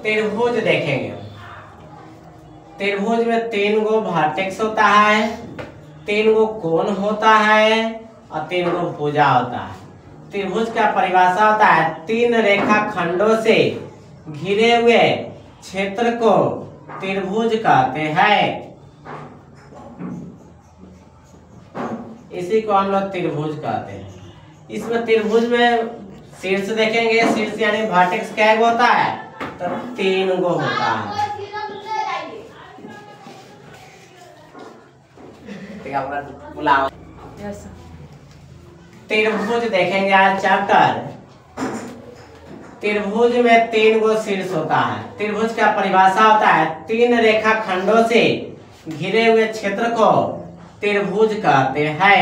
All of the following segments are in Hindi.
त्रिभुज देखेंगे। त्रिभुज में 3 गो वर्टेक्स होता है, 3 गो कोण होता है और 3 गो भुजा होता है। त्रिभुज का परिभाषा होता है 3 रेखा खंडों से घिरे हुए क्षेत्र को त्रिभुज कहते हैं। इसी को हम लोग त्रिभुज कहते हैं। इसमें त्रिभुज में शीर्ष देखेंगे, शीर्ष यानी वर्टेक्स क्या होता है, तो 3 गो होता है। त्रिभुज देखेंगे आज चैप्टर। त्रिभुज में 3 गो शीर्ष होता है। त्रिभुज का परिभाषा होता है 3 रेखा खंडों से घिरे हुए क्षेत्र को त्रिभुज कहते हैं।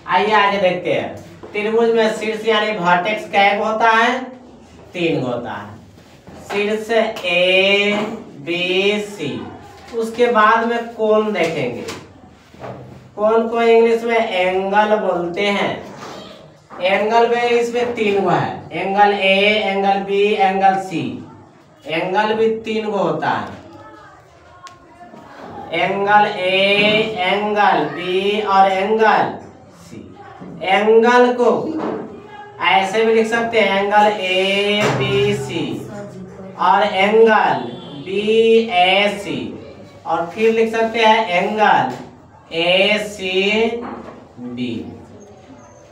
आइए आगे देखते हैं। त्रिभुज में शीर्ष यानी वर्टेक्स क्या होता है, 3 होता है। शीर्ष ए बी सी। उसके बाद में कोण देखेंगे। कोण को इंग्लिश में एंगल बोलते हैं। एंगल में इसमें 3 गो है, angle A, angle B, angle C. Angle भी 3 गो होता है, एंगल ए, एंगल बी और एंगल सी। एंगल को ऐसे भी लिख सकते हैं, एंगल ए बी सी और एंगल बी ए सी, और फिर लिख सकते हैं एंगल ए सी बी।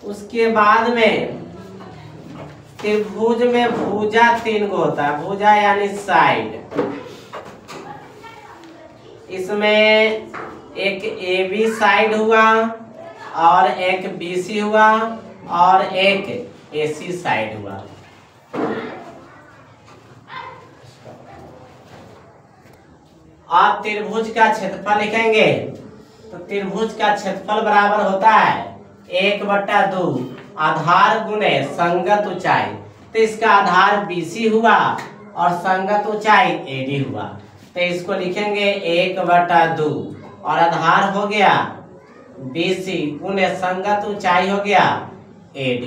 उसके बाद में त्रिभुज में भुजा 3 गो होता है। भुजा यानी साइड। इसमें एक ए बी साइड हुआ और एक बी सी हुआ और एक ए सी साइड हुआ। आप त्रिभुज का क्षेत्रफल लिखेंगे तो त्रिभुज का क्षेत्रफल बराबर होता है 1/2 आधार गुणे संगत ऊंचाई। तो इसका आधार BC हुआ और संगत ऊंचाई AD हुआ, तो इसको लिखेंगे 1/2 और आधार हो गया BC गुणे संगत ऊंचाई हो गया AD।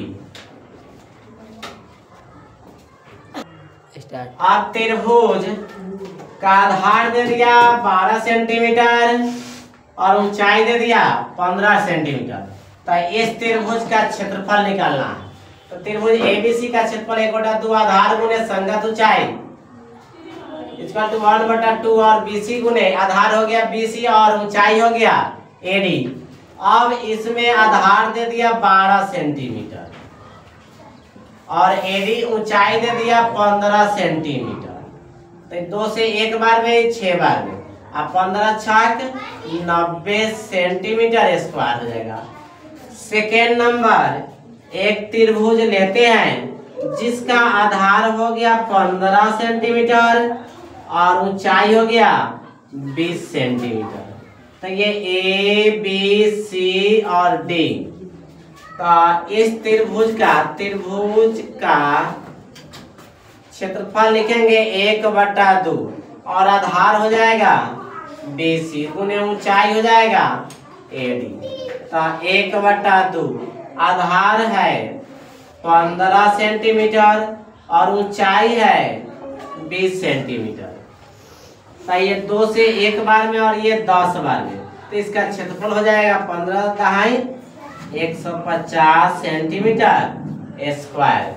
अब त्रिभुज का आधार दे दिया 12 सेंटीमीटर और ऊंचाई दे दिया 15 सेंटीमीटर। तो इस त्रिभुज का क्षेत्रफल निकालना है। तो त्रिभुज ABC का क्षेत्रफल 1/2 आधार गुणे संगत ऊंचाई इक्वल टू 1/2 और BC गुणे आधार हो गया BC और ऊंचाई हो गया AD। अब इसमें आधार दे दिया 12 सेंटीमीटर और AD ऊंचाई दे दिया 15 सेंटीमीटर। तो 2 से 1 बार में 6 बार में, अब 15 छक 90 सेंटीमीटर स्क्वायर हो जाएगा। सेकेंड नंबर, एक त्रिभुज लेते हैं जिसका आधार हो गया 15 सेंटीमीटर और ऊंचाई हो गया 20 सेंटीमीटर। तो ये ए बी सी और डी। तो इस त्रिभुज का क्षेत्रफल लिखेंगे 1/2 और आधार हो जाएगा BC गुने ऊंचाई हो जाएगा AD। तो 1/2 आधार है 15 सेंटीमीटर और ऊंचाई है 20 सेंटीमीटर। तो ये 2 से 1 बार में और ये 10 बार में, तो इसका क्षेत्रफल हो जाएगा 15 दहाई 150 सेंटीमीटर स्क्वायर।